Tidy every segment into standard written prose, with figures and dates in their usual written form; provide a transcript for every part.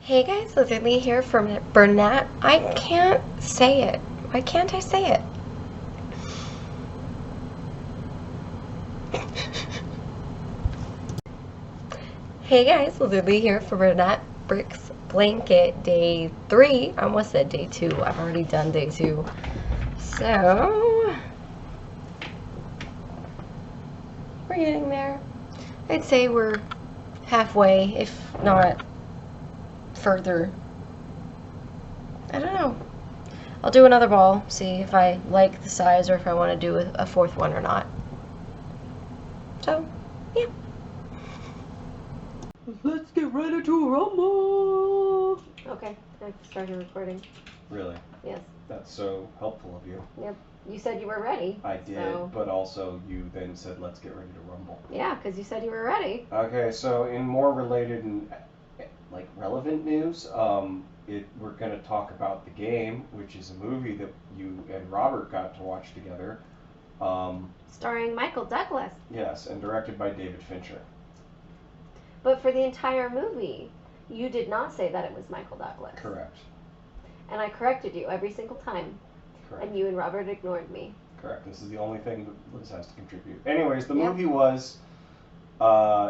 Hey guys, Lizardlea here from Burnett. I can't say it. Why can't I say it? Hey guys, Lizardlea here for Burnett Bricks Blanket Day 3. I almost said Day 2. I've already done Day 2. So, we're getting there. I'd say we're halfway, if not further. I don't know. I'll do another ball, see if I like the size or if I want to do a fourth one or not. So, yeah. Let's get ready to rumble! Okay, I've started recording. Really? Yes. That's so helpful of you. Yep. You said you were ready. I did, so. but also you then said, let's get ready to rumble. Yeah, because you said you were ready. Okay, so in more related and like relevant news, we're going to talk about The Game, which is a movie that you and Robert got to watch together. Starring Michael Douglas. Yes, and directed by David Fincher. But for the entire movie, you did not say that it was Michael Douglas. Correct. And I corrected you every single time. Correct. And you and Robert ignored me. Correct. This is the only thing that Liz has to contribute. Anyways, the Yep. movie was...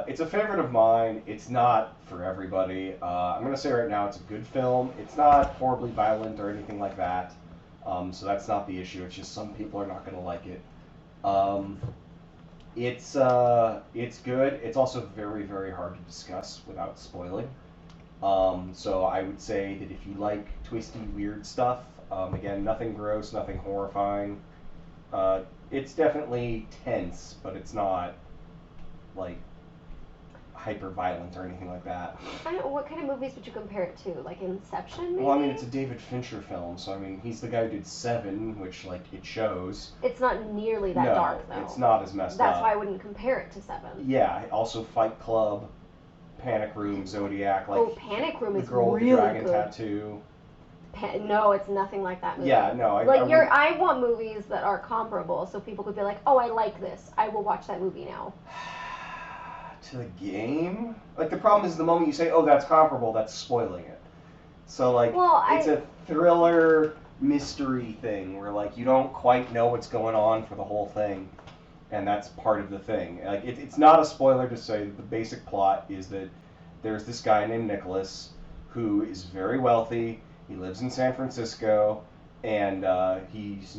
it's a favorite of mine. It's not for everybody. I'm going to say right now it's a good film. It's not horribly violent or anything like that. So that's not the issue. It's just some people are not going to like it. It's good. It's also very, very hard to discuss without spoiling. So I would say that if you like twisty, weird stuff, again, nothing gross, nothing horrifying. It's definitely tense, but it's not like hyper violent or anything like that. I don't know, what kind of movies would you compare it to? Like Inception, maybe? Well, I mean, it's a David Fincher film, so I mean, he's the guy who did Seven, which like it shows. It's not nearly that dark, though. It's not as messed up. That's why I wouldn't compare it to Seven. Yeah, also Fight Club, Panic Room, Zodiac, like Panic Room is Girl really with the Dragon good. Tattoo. No, it's nothing like that movie. Yeah, no, I want movies that are comparable, so people could be like, "Oh, I like this. I will watch that movie now." To The Game? Like, the problem is the moment you say, oh, that's comparable, that's spoiling it. So, like, it's a thriller mystery thing where, like, you don't quite know what's going on for the whole thing, and that's part of the thing. Like, it's not a spoiler to say that the basic plot is that there's this guy named Nicholas who is very wealthy. He lives in San Francisco, and he's,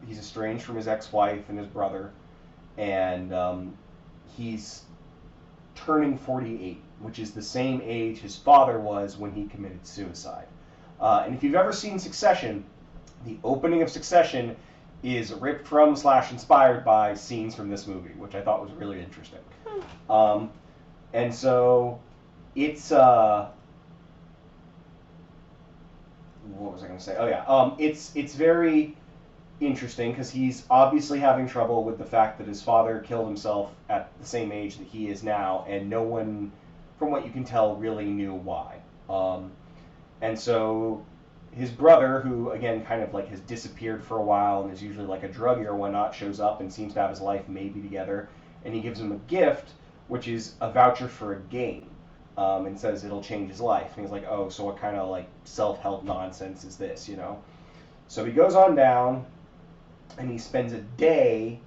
he's estranged from his ex-wife and his brother, and he's turning 48, which is the same age his father was when he committed suicide. And if you've ever seen Succession, the opening of Succession is ripped from / inspired by scenes from this movie, which I thought was really interesting. And so it's what was I going to say? Oh yeah, it's very interesting because he's obviously having trouble with the fact that his father killed himself at the same age that he is now, and no one, from what you can tell, really knew why. And so his brother, who again kind of like has disappeared for a while and is usually like a druggie or whatnot, shows up and seems to have his life maybe together, and he gives him a gift, which is a voucher for a game, and says it'll change his life. And he's like, oh, so what kind of like self-help nonsense is this, you know? So he goes on down, and he spends a day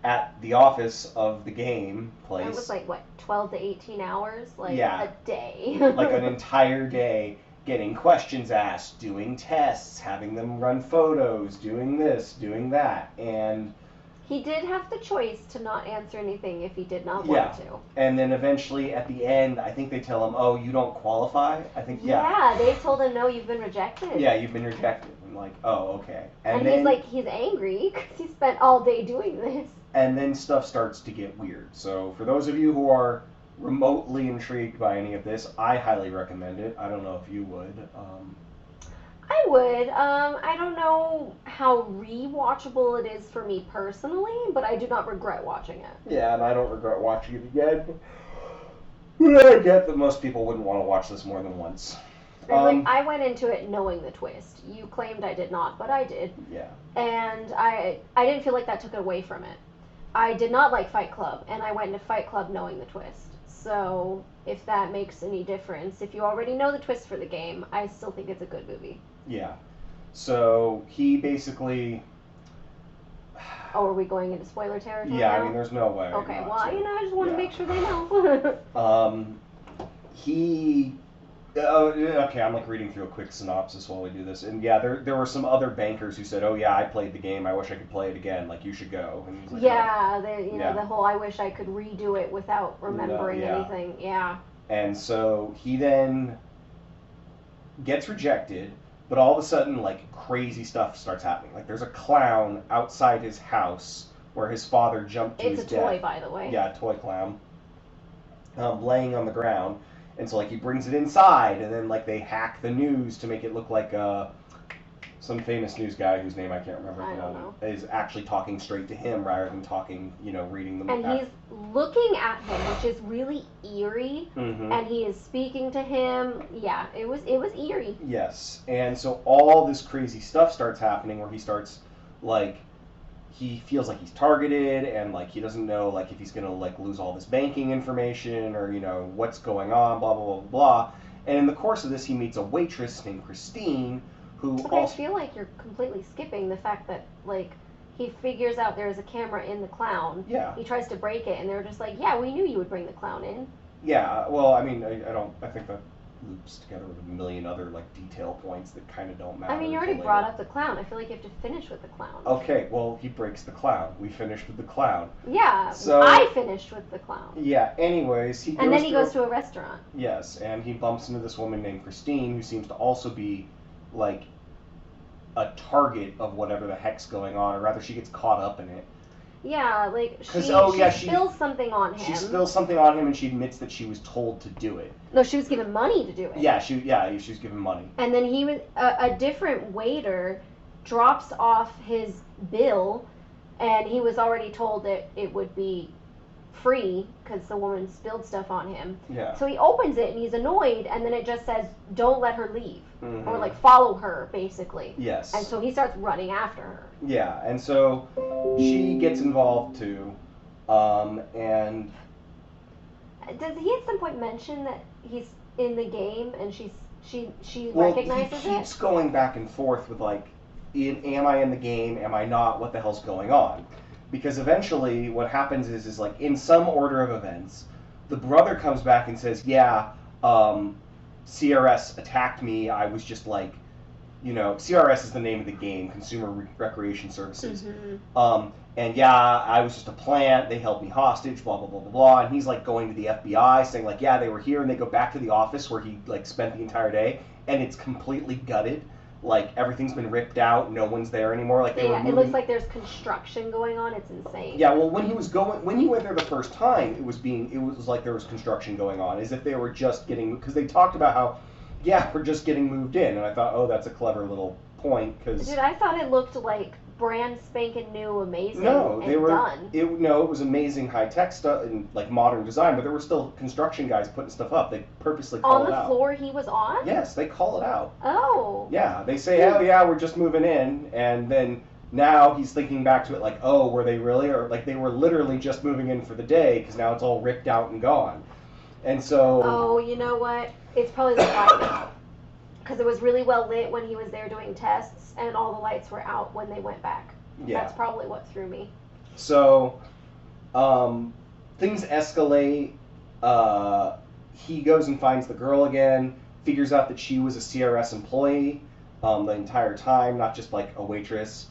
at the office of the game place. It was like, what, 12 to 18 hours? Like, yeah. A day. Like an entire day getting questions asked, doing tests, having them run photos, doing this, doing that. And he did have the choice to not answer anything if he did not want to. And then eventually at the end, I think they tell him, oh, you don't qualify? I think, Yeah, they told him, no, you've been rejected. Yeah, you've been rejected. I'm like, oh, okay. And then, he's angry because he spent all day doing this. And then stuff starts to get weird. So for those of you who are remotely intrigued by any of this, I highly recommend it. I don't know if you would. I would. I don't know how rewatchable it is for me personally, but I do not regret watching it. Yeah, and I don't regret watching it again. But I get that most people wouldn't want to watch this more than once. And I went into it knowing the twist. You claimed I did not, but I did. Yeah. And I didn't feel like that took it away from it. I did not like Fight Club, and I went into Fight Club knowing the twist. So if that makes any difference, if you already know the twist for the game, I still think it's a good movie. Yeah. So he basically... Oh, are we going into spoiler territory Yeah, now? I mean, there's no way. Okay, well, to. I just want to make sure they know. He... okay, I'm like reading through a quick synopsis while we do this, and yeah, there were some other bankers who said, "Oh yeah, I played the game. I wish I could play it again. Like you should go." And he's like, yeah, "Oh." the whole I wish I could redo it without remembering anything. Yeah. And so he then gets rejected, but all of a sudden, like crazy stuff starts happening. Like there's a clown outside his house where his father jumped to his death. It's a toy, by the way. Yeah, a toy clown, laying on the ground. And so, like, he brings it inside, and then, like, they hack the news to make it look like some famous news guy whose name I can't remember I don't know. is actually talking straight to him rather than talking, reading them. And he's looking at him, which is really eerie, and he is speaking to him. Yeah, it was eerie. Yes, and so all this crazy stuff starts happening where he starts, like, he feels like he's targeted, and like he doesn't know like if he's gonna like lose all this banking information or what's going on, blah blah blah blah. And in the course of this, he meets a waitress named Christine, who but I feel like you're completely skipping the fact that like he figures out there's a camera in the clown. Yeah. He tries to break it, and they're just like, "Yeah, we knew you would bring the clown in." Yeah. Well, I mean, I think that loops together with a million other like detail points that kind of don't matter. I mean, you already brought up the clown. I feel like you have to finish with the clown. Okay, well, he breaks the clown. We finished with the clown. Yeah, so, I finished with the clown. Yeah, anyways, he goes and then he goes to a restaurant. Yes, and he bumps into this woman named Christine who seems to also be, like, a target of whatever the heck's going on, or rather she gets caught up in it. Yeah, like she spills something on him. She spills something on him, and she admits that she was told to do it. No, she was given money to do it. Yeah, she was given money. And then he was a different waiter drops off his bill, and he was already told that it would be free because the woman spilled stuff on him. Yeah. So he opens it and he's annoyed, and then it just says, "Don't let her leave," or like follow her, basically. Yes. And so he starts running after her. Yeah, and so she gets involved too, and does he at some point mention that he's in the game and she recognizes it? He keeps going back and forth with like, am I in the game? Am I not? What the hell's going on? Because eventually, what happens is like in some order of events, the brother comes back and says, "Yeah, CRS attacked me. I was just like, CRS is the name of the game, Consumer Recreation Services. And yeah, I was just a plant. They held me hostage. Blah blah blah blah blah." And he's like going to the FBI, saying like, "Yeah, they were here," and they go back to the office where he like spent the entire day, and it's completely gutted. Like everything's been ripped out, no one's there anymore. Like it looks like there's construction going on. It's insane. Yeah, well, when he went there the first time, it was like there was construction going on, as if they were just getting, because they talked about how, yeah, we're just getting moved in, and I thought, oh, that's a clever little point, because dude, I thought it looked like brand spanking new, amazing. No, they were done. It was amazing high tech stuff and like modern design, but there were still construction guys putting stuff up. They purposely call it out. On the floor he was on? Yes, they call it out. Oh. Yeah, they say, "Oh yeah, we're just moving in," and then now he's thinking back to it like, "Oh, were they really?" Or like they were literally just moving in for the day because now it's all ripped out and gone. And so. Oh, you know what? It's probably the lighting. Because it was really well lit when he was there doing tests, and all the lights were out when they went back. Yeah. That's probably what threw me. So, things escalate. He goes and finds the girl again, figures out that she was a CRS employee the entire time, not just like a waitress.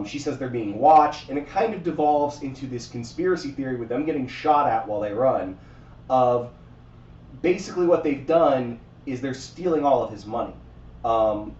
She says they're being watched, and it kind of devolves into this conspiracy theory with them getting shot at while they run, of basically what they've done is they're stealing all of his money.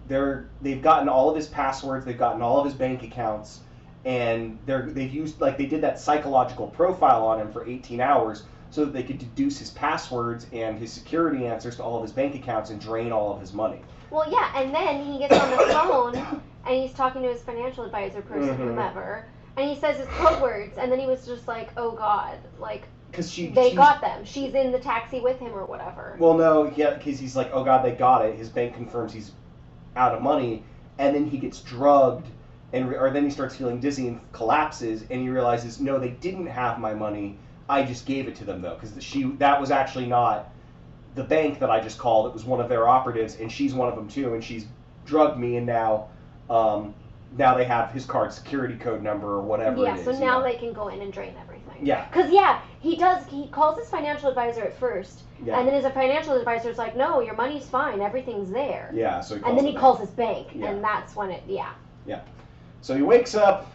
They've gotten all of his passwords, they've gotten all of his bank accounts, and they've used, like, they did that psychological profile on him for 18 hours so that they could deduce his passwords and his security answers to all of his bank accounts and drain all of his money. Well, yeah, and then he gets on the phone and he's talking to his financial advisor person, whomever, and he says his code words, and then he was just like, "Oh God," like. Because they got them. She's in the taxi with him or whatever. Well, no, yeah, because he's like, "Oh God, they got it." His bank confirms he's out of money, and then he gets drugged, or then he starts feeling dizzy and collapses, and he realizes, no, they didn't have my money. I just gave it to them, though, because that was actually not the bank that I just called. It was one of their operatives, and she's one of them, too, and she's drugged me, and now they have his card security code number or whatever it is. Yeah, so now they can go in and drain everything. Yeah. Because, he calls his financial advisor at first, and then his financial advisor is like, no, your money's fine, everything's there. Yeah, so he calls his bank, and that's when Yeah. So he wakes up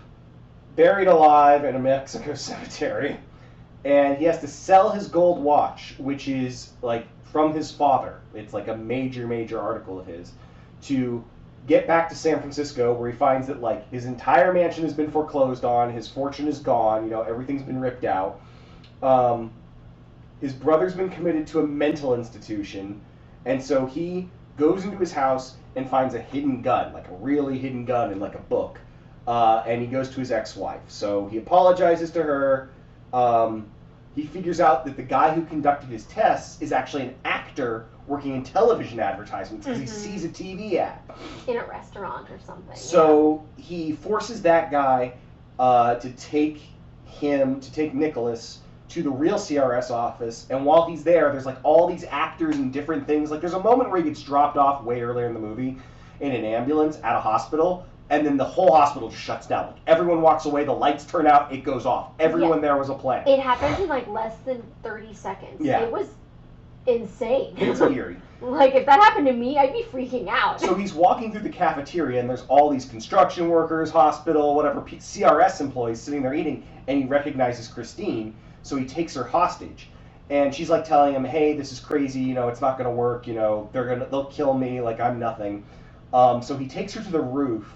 buried alive in a Mexico cemetery, and he has to sell his gold watch, which is, like, from his father. It's, like, a major, major article of his, to get back to San Francisco, where he finds that, like, his entire mansion has been foreclosed on, his fortune is gone, everything's been ripped out. His brother's been committed to a mental institution, and so he goes into his house and finds a hidden gun, like a really hidden gun in, like, a book, and he goes to his ex-wife. So he apologizes to her. He figures out that the guy who conducted his tests is actually an actor working in television advertisements because he sees a TV ad. In a restaurant or something. So he forces that guy to take Nicholas to the real CRS office, and while he's there, there's like all these actors and different things. Like there's a moment where he gets dropped off way earlier in the movie in an ambulance at a hospital, and then the whole hospital just shuts down. Like everyone walks away, the lights turn out, it goes off. Everyone there was a plan. It happens in like less than 30 seconds. Yeah. It was insane. It's eerie. Like if that happened to me, I'd be freaking out. So he's walking through the cafeteria, and there's all these construction workers, hospital, whatever, CRS employees sitting there eating, and he recognizes Christine, so he takes her hostage. And she's like telling him, hey, this is crazy, it's not gonna work, they'll kill me, like I'm nothing. So he takes her to the roof,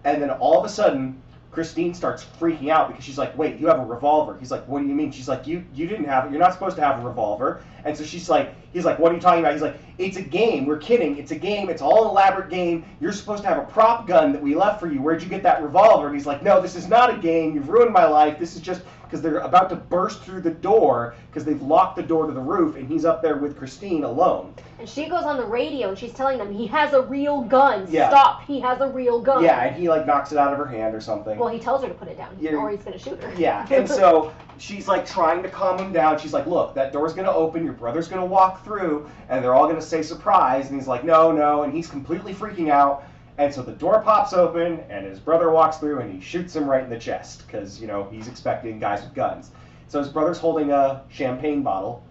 and then all of a sudden, Christine starts freaking out because she's like, wait, you have a revolver. He's like, what do you mean? She's like, you didn't have it. You're not supposed to have a revolver. And so he's like, what are you talking about? He's like, it's a game. We're kidding. It's a game. It's all an elaborate game. You're supposed to have a prop gun that we left for you. Where'd you get that revolver? And he's like, no, this is not a game. You've ruined my life. This is just because they're about to burst through the door because they've locked the door to the roof, and he's up there with Christine alone. And she goes on the radio, and she's telling them, he has a real gun. Yeah. Stop. He has a real gun. Yeah, and he, like, knocks it out of her hand or something. Well, he tells her to put it down, or he's going to shoot her. Yeah, and so she's, like, trying to calm him down. She's like, look, that door's going to open, your brother's going to walk through, and they're all going to say surprise. And he's like, no, and he's completely freaking out. And so the door pops open, and his brother walks through, and he shoots him right in the chest, because, he's expecting guys with guns. So his brother's holding a champagne bottle,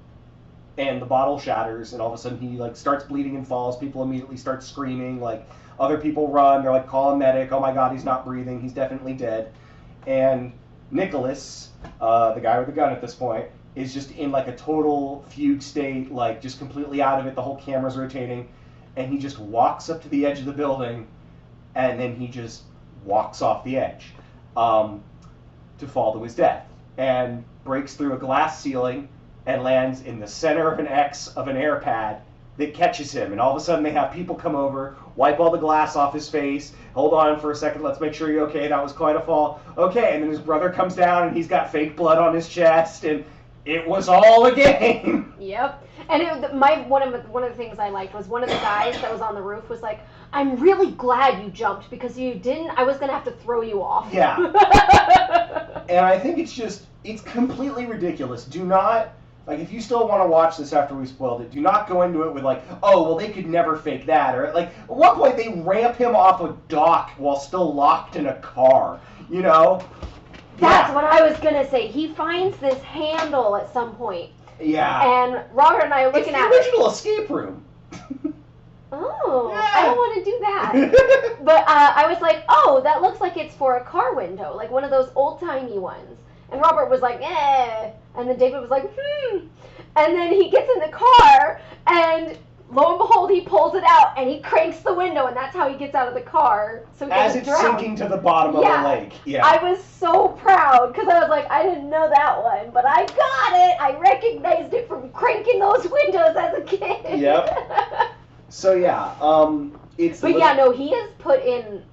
and the bottle shatters, and all of a sudden he, like, starts bleeding and falls. People immediately start screaming, like, other people run, they're like, call a medic, oh my god, he's not breathing, he's definitely dead. And Nicholas, the guy with the gun at this point, is just in, like, a total fugue state, like, just completely out of it, the whole camera's rotating, and he just walks up to the edge of the building, and then he just walks off the edge to fall to his death, and breaks through a glass ceiling and lands in the center of an X of an air pad that catches him. And all of a sudden they have people come over, wipe all the glass off his face, hold on for a second, let's make sure you're okay, that was quite a fall. Okay, and then his brother comes down and he's got fake blood on his chest, and it was all a game. Yep. And one of the things I liked was one of the guys that was on the roof was like, I'm really glad you jumped, because you didn't, I was going to have to throw you off. Yeah. And I think it's completely ridiculous. Do not, like, if you still want to watch this after we spoiled it, do not go into it with, like, oh, well, they could never fake that. Or, like, at one point they ramp him off a dock while still locked in a car, That's what I was going to say. He finds this handle at some point. Yeah. And Robert and I are looking at it. It's the original escape room. Oh, yeah. I don't want to do that. But I was like, oh, that looks like it's for a car window, like one of those old-timey ones. And Robert was like, eh. And then David was like, And then he gets in the car, and lo and behold, he pulls it out, and he cranks the window, and that's how he gets out of the car. So he doesn't drown. As it's sinking to the bottom of the lake. Yeah. I was so proud, because I was like, I didn't know that one, but I got it. I recognized it from cranking those windows as a kid. Yep. So yeah, it's. But yeah, no, he is put in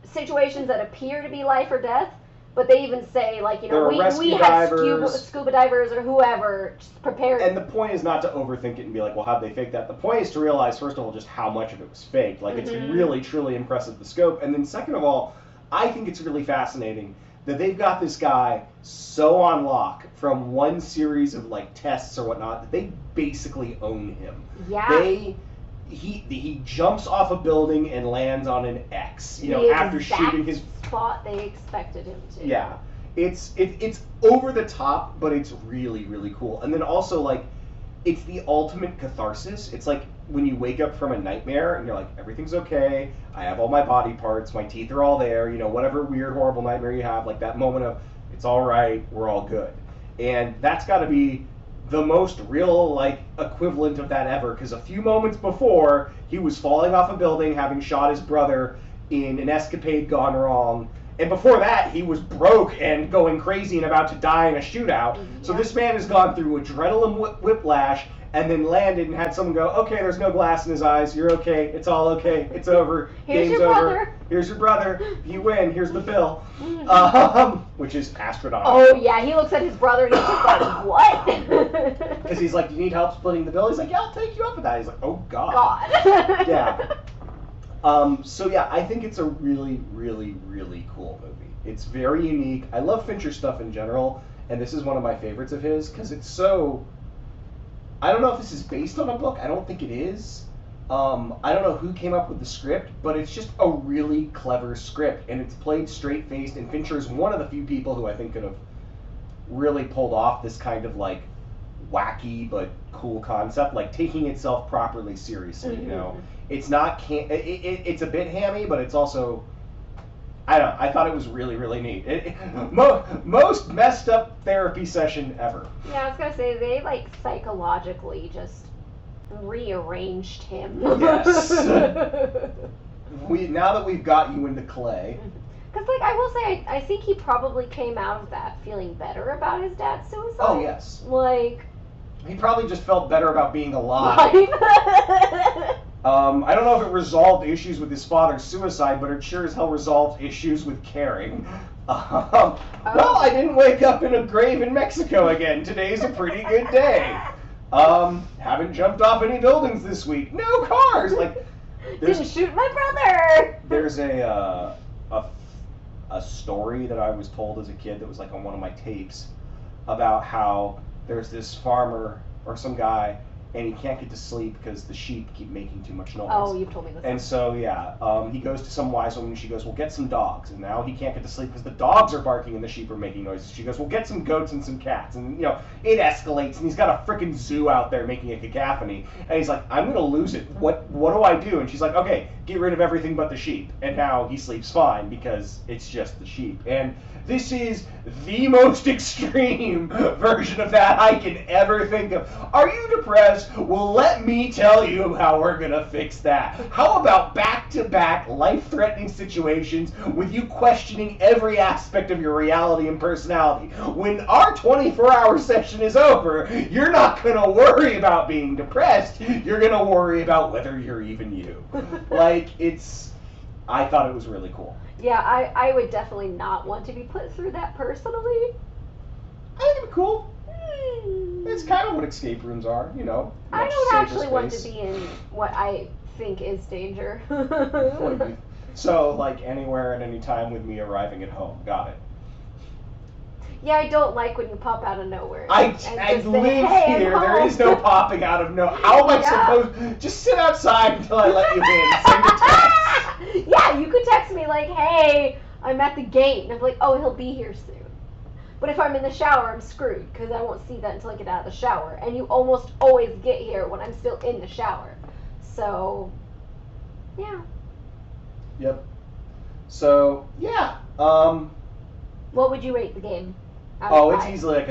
situations that appear to be life or death, but they even say, like, we had scuba divers or whoever just prepared. And the point is not to overthink it and be like, well, how'd they fake that? The point is to realize, first of all, just how much of it was fake. Like, it's really, truly impressive, the scope. And then second of all, I think it's really fascinating that they've got this guy so on lock from one series of like tests or whatnot that they basically own him. Yeah. He jumps off a building and lands on an X, after shooting his spot they expected him to. Yeah. It's over the top, but it's really, really cool. And then also, like, it's the ultimate catharsis. It's like when you wake up from a nightmare and you're like, everything's okay, I have all my body parts, my teeth are all there, whatever weird, horrible nightmare you have, like that moment of, it's all right, we're all good. And that's got to be the most real, like, equivalent of that ever, because a few moments before, he was falling off a building, having shot his brother in an escapade gone wrong, and before that, he was broke and going crazy and about to die in a shootout. Yeah. So this man has gone through adrenaline whiplash, and then landed and had someone go, okay, there's no glass in his eyes, you're okay, it's all okay, it's over, Here's game's your over. brother. Here's your brother, you win, here's the bill. Which is astronomical. Oh yeah, he looks at his brother and he's just like, what? Because he's like, do you need help splitting the bill? He's like, yeah, I'll take you up with that. He's like, oh God. Yeah. So yeah, I think it's a really, really, really cool movie. It's very unique. I love Fincher stuff in general, and this is one of my favorites of his, because it's so... I don't know if this is based on a book. I don't think it is. I don't know who came up with the script, but it's just a really clever script, and it's played straight-faced, and Fincher is one of the few people who I think could have really pulled off this kind of, like, wacky but cool concept, like taking itself properly seriously, It's not, it's a bit hammy, but it's also... I don't know. I thought it was really, really neat. Most messed up therapy session ever. Yeah, I was gonna say they like psychologically just rearranged him. Yes. Now that we've got you into clay. Because like I will say, I think he probably came out of that feeling better about his dad's suicide. Oh yes. Like. He probably just felt better about being alive. I don't know if it resolved issues with his father's suicide, but it sure as hell resolved issues with caring. Well, I didn't wake up in a grave in Mexico again. Today's a pretty good day. Haven't jumped off any buildings this week. No cars. Like, didn't shoot my brother. There's a story that I was told as a kid that was like on one of my tapes about how there's this farmer or some guy, and he can't get to sleep because the sheep keep making too much noise. Oh, you've told me this. And so, yeah, he goes to some wise woman, and she goes, well, get some dogs. And now he can't get to sleep because the dogs are barking and the sheep are making noises. She goes, well, get some goats and some cats. And, it escalates, and he's got a freaking zoo out there making a cacophony. And he's like, I'm going to lose it. What do I do? And she's like, okay, get rid of everything but the sheep. And now he sleeps fine because it's just the sheep. And this is the most extreme version of that I can ever think of. Are you depressed? Well, let me tell you how we're gonna fix that. How about back-to-back life-threatening situations with you questioning every aspect of your reality and personality? When our 24-hour session is over, you're not gonna worry about being depressed. You're gonna worry about whether you're even you. Like, I thought it was really cool. Yeah, I would definitely not want to be put through that personally. I think it'd be cool. It's kind of what escape rooms are, I don't actually want to be in what I think is danger. So, like, anywhere at any time with me arriving at home. Got it. Yeah, I don't like when you pop out of nowhere. I live here. There is no popping out of nowhere. How am I supposed... Just sit outside until I let you in. Send a text. Yeah, you could text me like, hey, I'm at the gate. And I'm like, oh, he'll be here soon. But if I'm in the shower, I'm screwed because I won't see that until I get out of the shower. And you almost always get here when I'm still in the shower. So, yeah. Yep. So, yeah. What would you rate the game? It's easily like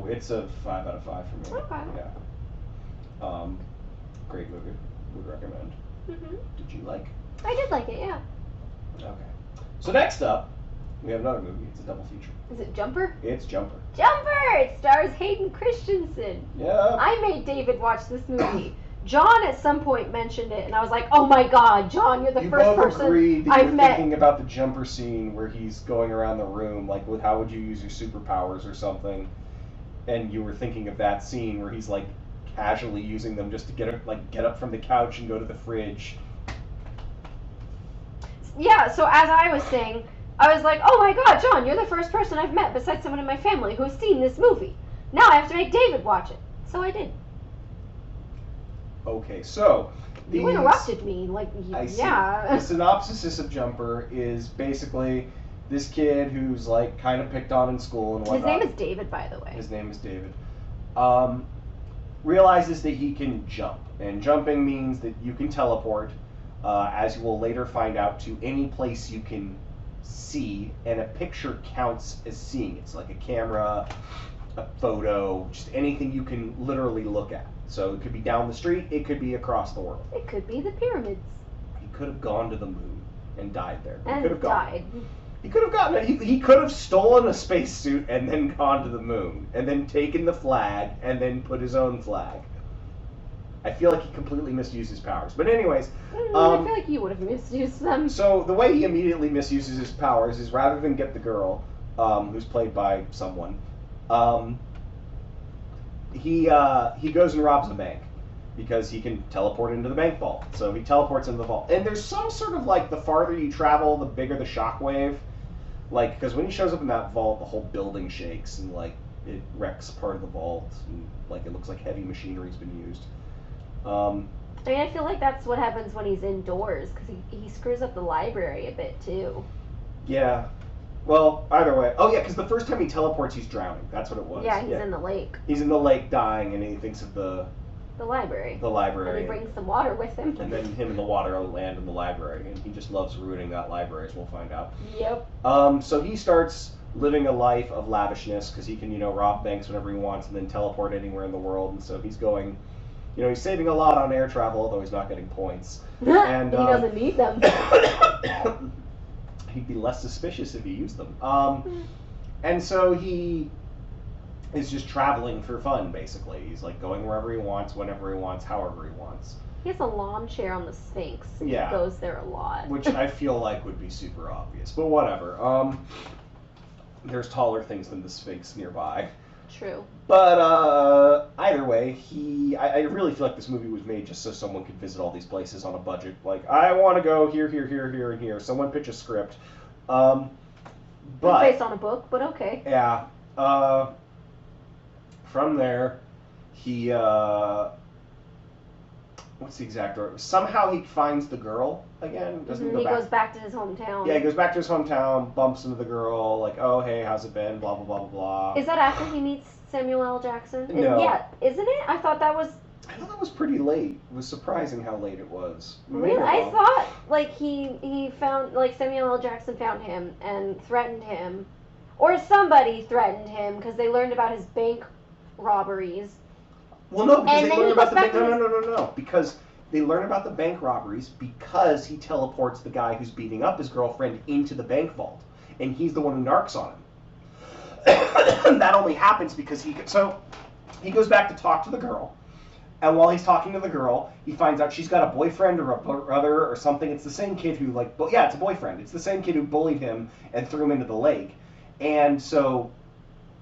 it's a 5 out of 5 for me. Okay. Yeah. Great movie. Would recommend. Mm-hmm. Did you like? I did like it, yeah. Okay. So next up, we have another movie. It's a double feature. Is it Jumper? It's Jumper. Jumper! It stars Hayden Christensen. Yeah. I made David watch this movie. John at some point mentioned it, and I was like, oh my god, John, you're the first person agreed that I've you're met. Thinking about the Jumper scene where he's going around the room, like, with how would you use your superpowers or something, and you were thinking of that scene where he's, like, casually using them just to get up from the couch and go to the fridge. Yeah, so as I was saying, I was like, oh my god, John, you're the first person I've met besides someone in my family who has seen this movie. Now I have to make David watch it. So I did. Okay, so... You interrupted me, like, yeah. The synopsis of Jumper is basically this kid who's, like, kind of picked on in school and whatnot. His name is David, by the way. His name is David. Realizes that he can jump. And jumping means that you can teleport, as you will later find out, to any place you can see, and a picture counts as seeing. It's like a camera, a photo, just anything you can literally look at. So it could be down the street, it could be across the world. It could be the pyramids. He could have gone to the moon and died there. And died. He could have gotten it. He could have stolen a spacesuit and then gone to the moon, and then taken the flag, and then put his own flag. I feel like he completely misused his powers. But anyways... I feel like you would have misused them. So the way he immediately misuses his powers is rather than get the girl, who's played by someone, he goes and robs a bank. Because he can teleport into the bank vault. So he teleports into the vault. And there's some sort of, like, the farther you travel, the bigger the shockwave. Like, because when he shows up in that vault, the whole building shakes, and, like, it wrecks part of the vault. And, like, it looks like heavy machinery's been used. I mean, I feel like that's what happens when he's indoors, because he screws up the library a bit, too. Yeah. Well, either way. Oh, yeah, because the first time he teleports, he's drowning. That's what it was. Yeah, he's in the lake. He's in the lake dying, and he thinks of the library. The library. And he brings some water with him. And then him and the water land in the library, and he just loves ruining that library, as we'll find out. Yep. So he starts living a life of lavishness, because he can, rob banks whenever he wants, and then teleport anywhere in the world, and so he's going... he's saving a lot on air travel, although he's not getting points. And he doesn't need them. He'd be less suspicious if he used them. And so he is just traveling for fun, basically. He's like going wherever he wants, whenever he wants, however he wants. He has a lawn chair on the Sphinx. Yeah. He goes there a lot. Which I feel like would be super obvious, but whatever. There's taller things than the Sphinx nearby. True. But either way, I really feel like this movie was made just so someone could visit all these places on a budget. Like, I want to go here, here, here, here, and here. Someone pitch a script. But based on a book, but okay. Yeah. From there, he what's the exact order? Somehow he finds the girl again. Doesn't he goes back to his hometown. Yeah, he goes back to his hometown, bumps into the girl, like, oh, hey, how's it been? Blah, blah, blah, blah, blah. Is that after he meets Samuel L. Jackson? No. Yeah, isn't it? I thought that was pretty late. It was surprising how late it was. Really? I thought, like, he found, like, Samuel L. Jackson found him and threatened him. Or somebody threatened him because they learned about his bank robberies. Well, no, because they learn about the bank. No. Because they learn about the bank robberies because he teleports the guy who's beating up his girlfriend into the bank vault, and he's the one who narcs on him. That only happens because he goes back to talk to the girl, and while he's talking to the girl, he finds out she's got a boyfriend or a brother or something. It's the same kid who it's a boyfriend. It's the same kid who bullied him and threw him into the lake, and so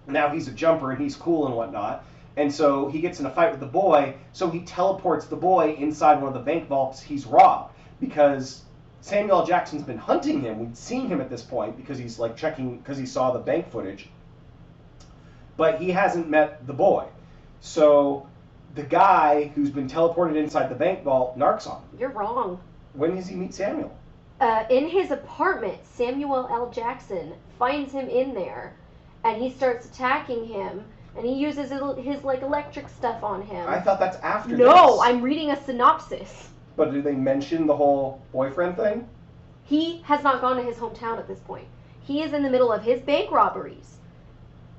now he's a jumper and he's cool and whatnot. And so he gets in a fight with the boy, so he teleports the boy inside one of the bank vaults he's robbed. Because Samuel L. Jackson's been hunting him. We'd seen him at this point because he's like checking, because he saw the bank footage. But he hasn't met the boy. So the guy who's been teleported inside the bank vault narcs on him. You're wrong. When does he meet Samuel? In his apartment, Samuel L. Jackson finds him in there, and he starts attacking him. And he uses his like electric stuff on him. I thought that's after this. No, I'm reading a synopsis. But did they mention the whole boyfriend thing? He has not gone to his hometown at this point. He is in the middle of his bank robberies.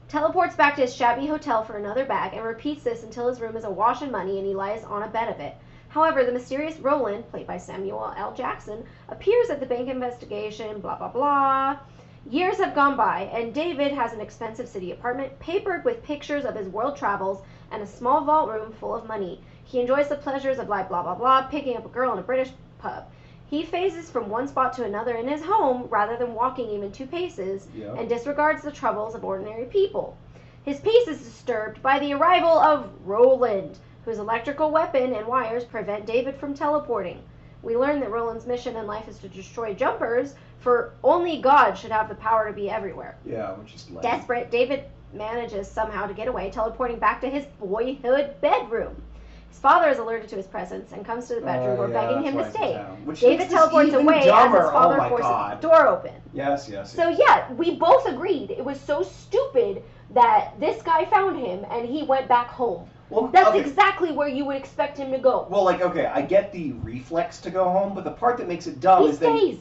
Teleports back to his shabby hotel for another bag and repeats this until his room is awash in money and he lies on a bed of it. However, the mysterious Roland, played by Samuel L. Jackson, appears at the bank investigation, blah, blah, blah. Years have gone by, and David has an expensive city apartment papered with pictures of his world travels and a small vault room full of money. He enjoys the pleasures of life, blah, blah, blah, picking up a girl in a British pub. He phases from one spot to another in his home rather than walking even 2 paces, and disregards the troubles of ordinary people. His peace is disturbed by the arrival of Roland, whose electrical weapon and wires prevent David from teleporting. We learn that Roland's mission in life is to destroy jumpers, for only God should have the power to be everywhere. Yeah, which is lame. Desperate, David manages somehow to get away, teleporting back to his boyhood bedroom. His father is alerted to his presence and comes to the bedroom, begging him to stay. David teleports away as his father forces the door open. Yes. So yeah, we both agreed it was so stupid that this guy found him and he went back home. Well, that's exactly where you would expect him to go. Well, like, okay, I get the reflex to go home, but the part that makes it dumb is that... He stays.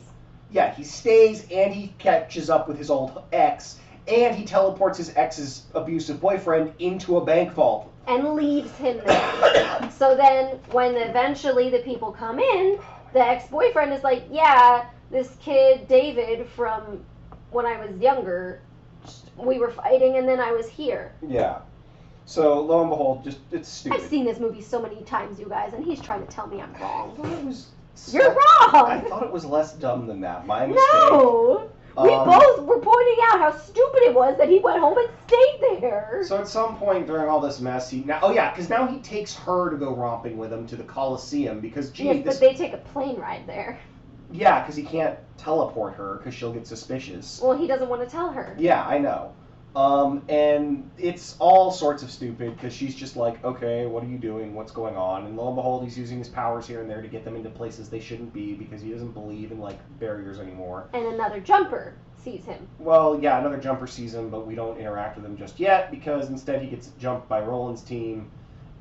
Yeah, he stays and he catches up with his old ex, and he teleports his ex's abusive boyfriend into a bank vault. And leaves him there. So then, when eventually the people come in, the ex-boyfriend is like, yeah, this kid, David, from when I was younger, we were fighting and then I was here. Yeah. So, lo and behold, it's stupid. I've seen this movie so many times, you guys, and he's trying to tell me I'm wrong. I thought it was... You're wrong! I thought it was less dumb than that. My mistake. No! We both were pointing out how stupid it was that he went home and stayed there. So at some point during all this mess, because now he takes her to go romping with him to the Coliseum because, but they take a plane ride there. Yeah, because he can't teleport her because she'll get suspicious. Well, he doesn't want to tell her. Yeah, I know. And it's all sorts of stupid because she's just like, okay, what are you doing? What's going on? And lo and behold, he's using his powers here and there to get them into places they shouldn't be because he doesn't believe in, like, barriers anymore. And another jumper sees him. Well, yeah, another jumper sees him, but we don't interact with him just yet because instead he gets jumped by Roland's team,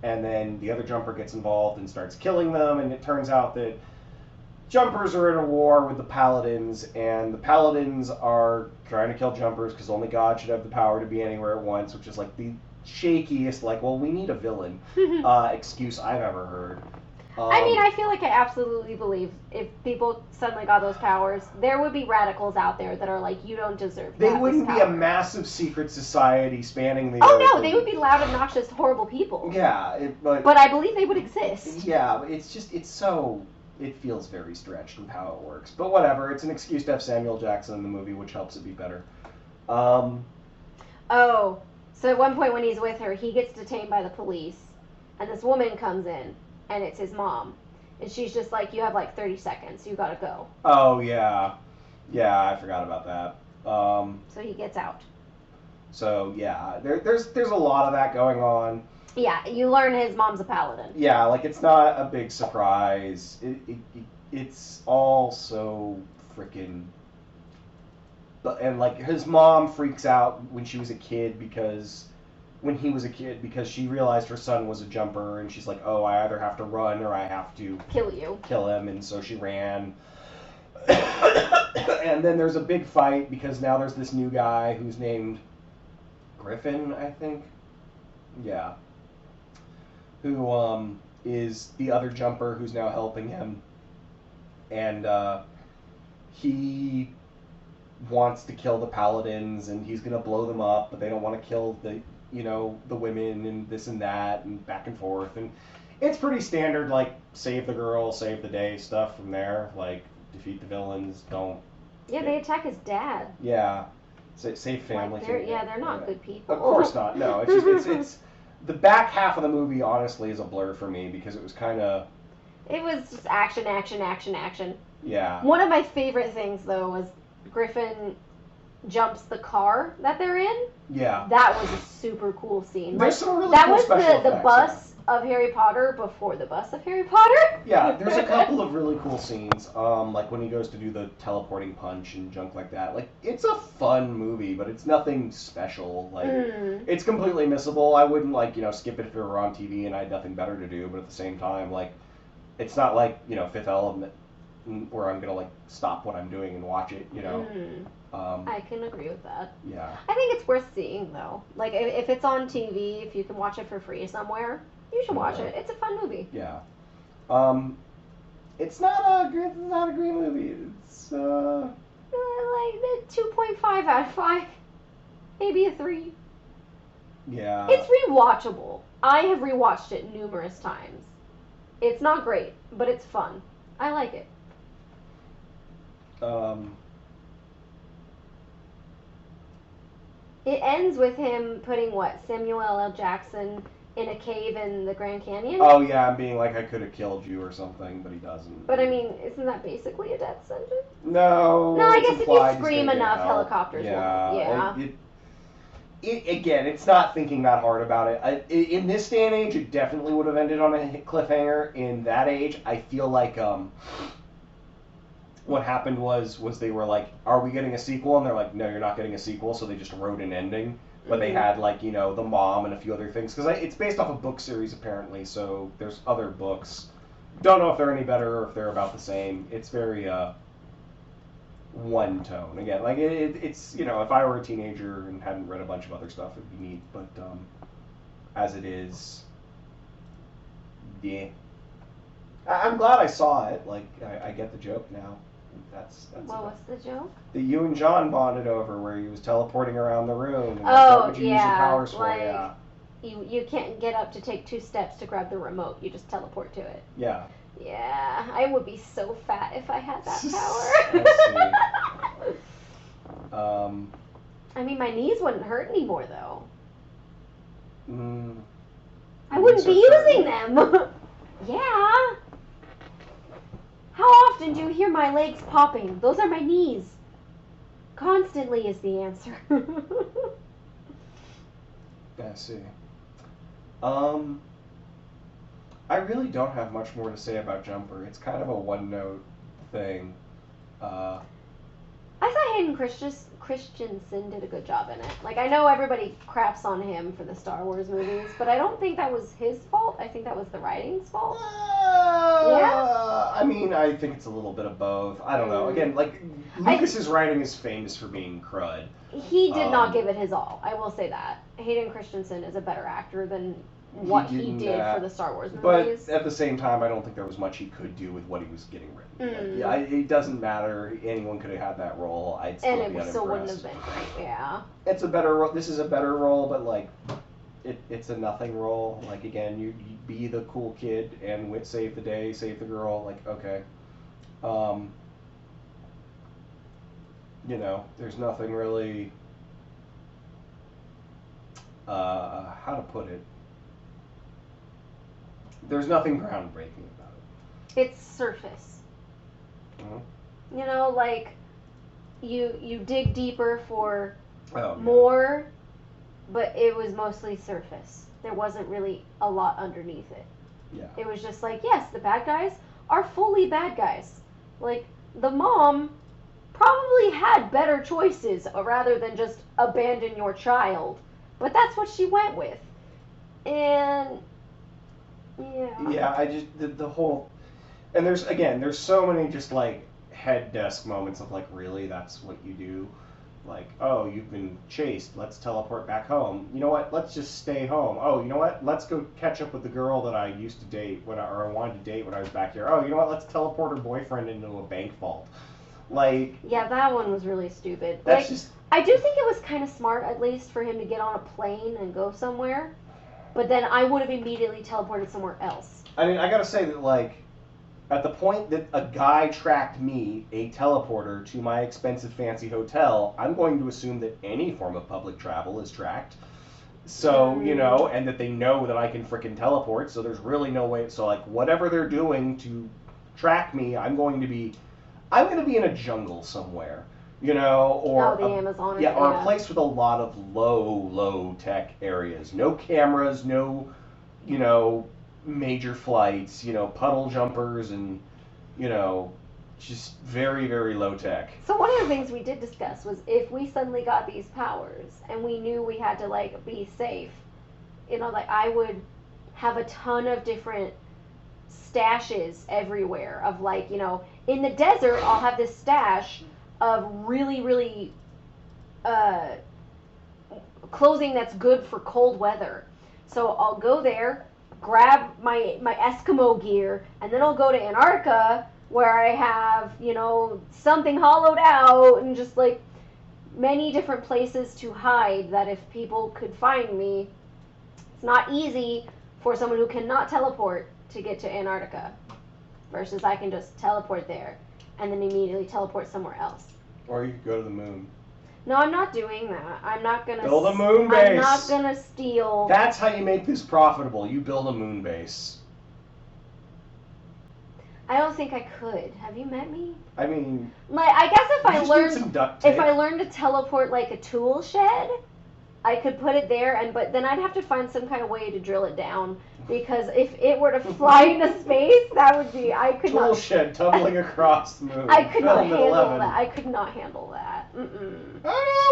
and then the other jumper gets involved and starts killing them, and it turns out that jumpers are in a war with the paladins, and the paladins are trying to kill jumpers because only God should have the power to be anywhere at once, which is like the shakiest, like, well, we need a villain excuse I've ever heard. I mean, I feel like I absolutely believe if people suddenly got those powers, there would be radicals out there that are like, you don't deserve that. They wouldn't be a massive secret society spanning the earth. Oh, no, they would be loud, obnoxious, horrible people. Yeah. But I believe they would exist. Yeah, it's just, it feels very stretched with how it works. But whatever, it's an excuse to have Samuel Jackson in the movie, which helps it be better. So at one point when he's with her, he gets detained by the police, and this woman comes in, and it's his mom. And she's just like, you have like 30 seconds, you gotta go. Oh, yeah. Yeah, I forgot about that. So he gets out. So, yeah, there's a lot of that going on. Yeah, you learn his mom's a paladin. Yeah, like, it's not a big surprise. It's all so freaking... And, like, his mom freaks out when he was a kid because she realized her son was a jumper, and she's like, oh, I either have to run or I have to... Kill him, and so she ran. And then there's a big fight because now there's this new guy who's named Griffin, I think. Yeah. Who is the other jumper who's now helping him. And he wants to kill the paladins, and he's going to blow them up, but they don't want to kill the women and this and that and back and forth. And it's pretty standard, like, save the girl, save the day stuff from there. Like, defeat the villains, don't... Yeah, they attack his dad. Yeah. Save family. Like they're not good people. Of course not, no. It's just, it's the back half of the movie, honestly, is a blur for me because it was kind of... It was just action, action, action, action. Yeah. One of my favorite things, though, was Griffin jumps the car that they're in. Yeah. That was a super cool scene. There's some really that cool was special the effects, bus of Harry Potter before the bus of Harry Potter. Yeah, there's a couple of really cool scenes, like when he goes to do the teleporting punch and junk like that. Like, it's a fun movie, but it's nothing special. Like, it's completely missable. I wouldn't, like, skip it if it were on TV and I had nothing better to do, but at the same time, like, it's not like, Fifth Element, where I'm gonna, like, stop what I'm doing and watch it, I can agree with that. Yeah. I think it's worth seeing, though. Like, if it's on TV, if you can watch it for free somewhere, you should watch it. It's a fun movie. Yeah. It's not a great movie. It's, like the 2.5 out of 5. Maybe a 3. Yeah. It's rewatchable. I have rewatched it numerous times. It's not great, but it's fun. I like it. It ends with him putting Samuel L. Jackson in a cave in the Grand Canyon. Oh yeah, I'm being like I could have killed you or something, but he doesn't. But I mean, isn't that basically a death sentence? No. No, I guess if you implied scream enough, help. helicopters will. Yeah. Again, it's not thinking that hard about it. In this day and age, it definitely would have ended on a cliffhanger. In that age, I feel like what happened was they were like, "Are we getting a sequel?" And they're like, "No, you're not getting a sequel." So they just wrote an ending, but they had like the mom and a few other things because it's based off a book series apparently. So there's other books. Don't know if they're any better or if they're about the same. It's very one tone again. Like it's if I were a teenager and hadn't read a bunch of other stuff, it'd be neat. But as it is, yeah. I'm glad I saw it. Like I get the joke now. That's what was the joke? That you and John bonded over, where he was teleporting around the room. And what would you use your powers for? Like, yeah. You can't get up to take 2 steps to grab the remote. You just teleport to it. Yeah. Yeah, I would be so fat if I had that power. I mean, my knees wouldn't hurt anymore, though. I Knees wouldn't be are using them. Yeah. How often do you hear my legs popping? Those are my knees. Constantly is the answer. I see. I really don't have much more to say about Jumper. It's kind of a one-note thing. I thought Hayden Christensen did a good job in it. Like, I know everybody craps on him for the Star Wars movies, but I don't think that was his fault. I think that was the writing's fault. Yeah? I mean, I think it's a little bit of both. I don't know. Again, like, Lucas's writing is famous for being crud. He did not give it his all. I will say that. Hayden Christensen is a better actor than what he did for the Star Wars movies. But at the same time, I don't think there was much he could do with what he was getting written. Like, it doesn't matter. Anyone could have had that role. I'd still be unimpressed. Still wouldn't have been great. Yeah. It's a better role. This is a better role, but like, it's a nothing role. Like again, you be the cool kid and save the day, save the girl. Like okay, there's nothing really. How to put it? There's nothing groundbreaking about it. It's surface. Like you dig deeper for more, but it was mostly surface. There wasn't really a lot underneath it. Yeah. It was just like, yes, the bad guys are fully bad guys. Like, the mom probably had better choices rather than just abandon your child. But that's what she went with. And yeah. Yeah, I just the whole, and there's so many just like head desk moments of like, really, that's what you do? Like, oh, you've been chased, let's teleport back home. You know what, let's just stay home. Oh, you know what, let's go catch up with the girl that I used to date or I wanted to date when I was back here. Oh, you know what, let's teleport her boyfriend into a bank vault. Like, yeah, that one was really stupid. That's like, just, I do think it was kind of smart, at least, for him to get on a plane and go somewhere. But then I would have immediately teleported somewhere else. I mean, I gotta say that, like, at the point that a guy tracked me, a teleporter, to my expensive fancy hotel, I'm going to assume that any form of public travel is tracked. So, and that they know that I can frickin' teleport, so there's really no way. So, like, whatever they're doing to track me, I'm going to be in a jungle somewhere. Or the Amazon. Or a place with a lot of low tech areas. No cameras, no, major flights, puddle jumpers and, just very, very low tech. So one of the things we did discuss was if we suddenly got these powers and we knew we had to like be safe, like I would have a ton of different stashes everywhere of like, in the desert I'll have this stash of really, really clothing that's good for cold weather. So I'll go there, grab my Eskimo gear, and then I'll go to Antarctica where I have, something hollowed out and just like many different places to hide that if people could find me, it's not easy for someone who cannot teleport to get to Antarctica versus I can just teleport there and then immediately teleport somewhere else. Or you could go to the moon. No, I'm not doing that. I'm not gonna build a moon base. I'm not gonna steal. That's how you make this profitable. You build a moon base. I don't think I could. Have you met me? I mean, like, I guess if I learned to teleport like a tool shed, I could put it there, but then I'd have to find some kind of way to drill it down, because if it were to fly into space, that would be, I could not. Tool shed tumbling across the moon. I could not handle that. I could not handle that. Oh,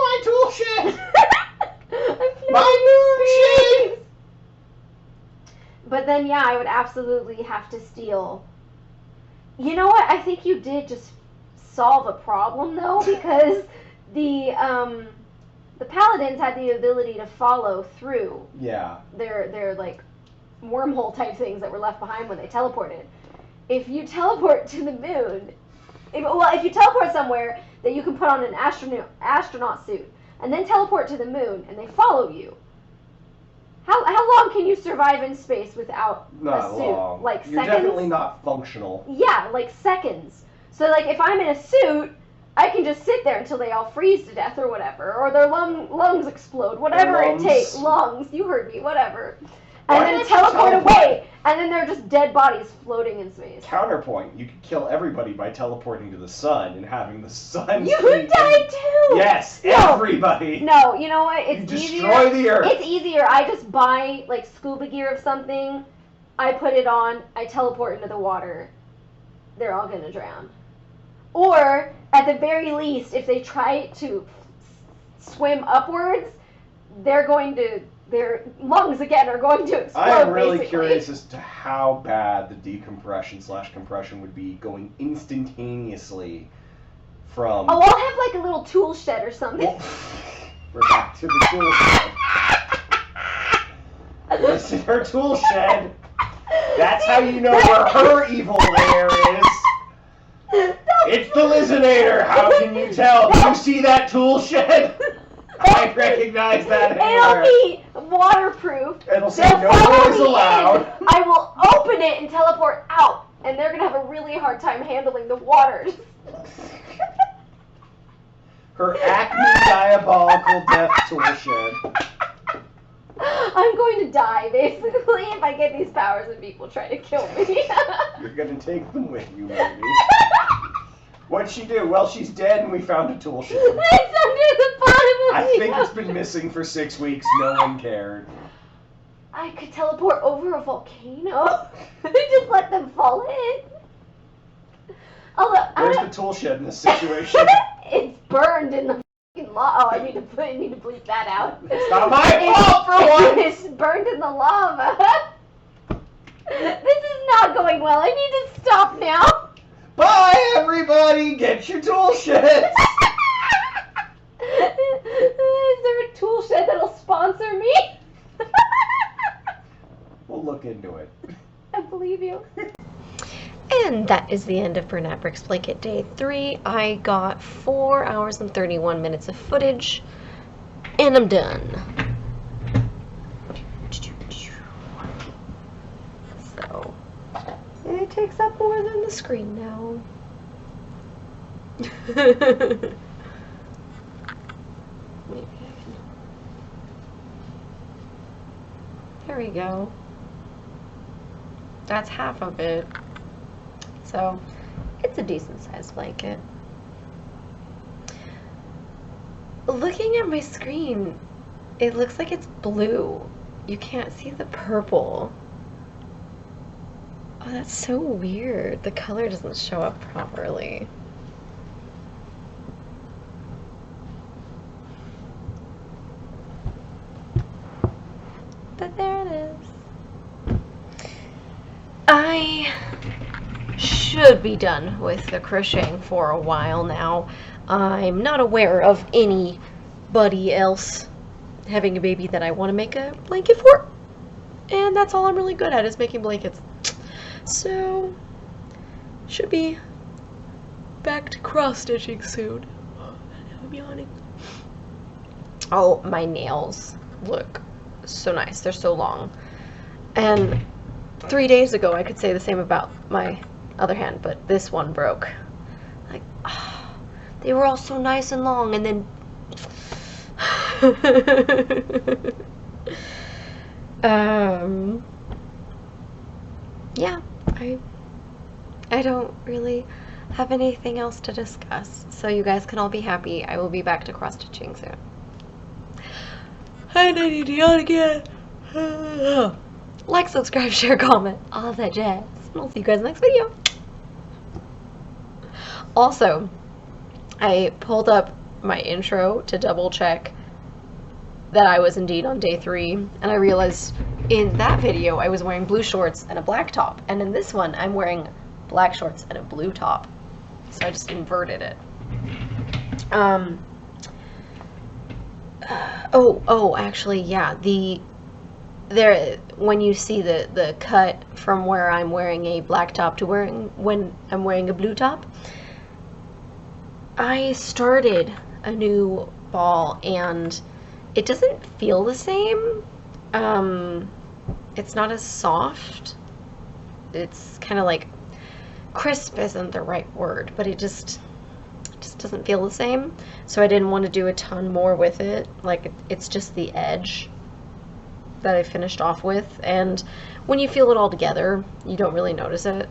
my tool shed! My moon shed! But then, yeah, I would absolutely have to steal. You know what? I think you did just solve a problem, though, because the paladins had the ability to follow through. Yeah. Their like wormhole type things that were left behind when they teleported. If you teleport to the moon, if you teleport somewhere that you can put on an astronaut suit and then teleport to the moon and they follow you, how long can you survive in space without a suit? Long. Like You're seconds? definitely not functional. Yeah, like seconds. So like if I'm in a suit, I can just sit there until they all freeze to death or whatever, or their lungs explode, whatever it takes. Lungs, you heard me, whatever. And then teleport away, and then they're just dead bodies floating in space. Counterpoint, you could kill everybody by teleporting to the sun and having the sun. You died too! Yes, everybody! No, you know what? It's easier. Destroy the earth! It's easier. I just buy, like, scuba gear of something, I put it on, I teleport into the water. They're all gonna drown. Or, at the very least, if they try to swim upwards, their lungs again are going to explode. I am really basically. curious as to how bad the decompression/compression would be going instantaneously from. Oh, I'll have like a little tool shed or something. Well, we're back to the tool shed. Listen, her tool shed. That's how you know where her evil lair is. It's the Lizardlea. How can you tell? Do you see that tool shed? I recognize that hair. It'll be waterproof. It'll say no noise allowed. I will open it and teleport out, and they're gonna have a really hard time handling the water. Her Acme diabolical death tool shed. I'm going to die, basically, if I get these powers and people try to kill me. You're gonna take them with you, maybe. What'd she do? Well, she's dead and we found a tool shed. It's under the bottom of I think it's been missing for 6 weeks. No one cared. I could teleport over a volcano. Just let them fall in. Although, where's the tool shed in this situation? It's burned in the lava. Oh, I need to bleep that out. It's not my fault for once. It's burned in the lava. This is not going well. I need to stop now. Bye, everybody! Get your tool sheds! Is there a tool shed that'll sponsor me? We'll look into it. I believe you. And that is the end of Bernat Brick's Blanket Day 3. I got 4 hours and 31 minutes of footage, and I'm done. So, it takes up more than the screen now. Maybe I can... There we go. That's half of it. So, it's a decent sized blanket. Looking at my screen, it looks like it's blue. You can't see the purple. Oh, that's so weird. The color doesn't show up properly. But there it is. I should be done with the crocheting for a while now. I'm not aware of anybody else having a baby that I want to make a blanket for. And that's all I'm really good at, is making blankets. So, should be back to cross-stitching soon. I'm yawning. Oh, my nails look so nice. They're so long. And 3 days ago, I could say the same about my other hand, but this one broke. Like, oh, they were all so nice and long, and then Yeah, I don't really have anything else to discuss, so you guys can all be happy. I will be back to cross stitching soon. I need to yawn again. Like, subscribe, share, comment, all that jazz. And I'll see you guys in the next video. Also, I pulled up my intro to double check that I was indeed on day 3, and I realized in that video I was wearing blue shorts and a black top, and in this one I'm wearing black shorts and a blue top. So I just inverted it. Actually, yeah, when you see the cut from where I'm wearing a black top to when I'm wearing a blue top, I started a new ball and it doesn't feel the same. It's not as soft. It's kind of like, crisp isn't the right word, but it just doesn't feel the same. So I didn't want to do a ton more with it. Like, it's just the edge that I finished off with, and when you feel it all together, you don't really notice it.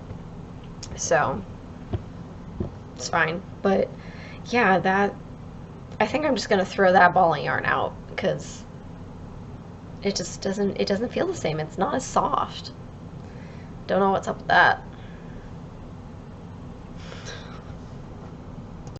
So it's fine. But yeah, I think I'm just gonna throw that ball of yarn out because it just doesn't feel the same. It's not as soft. Don't know what's up with that.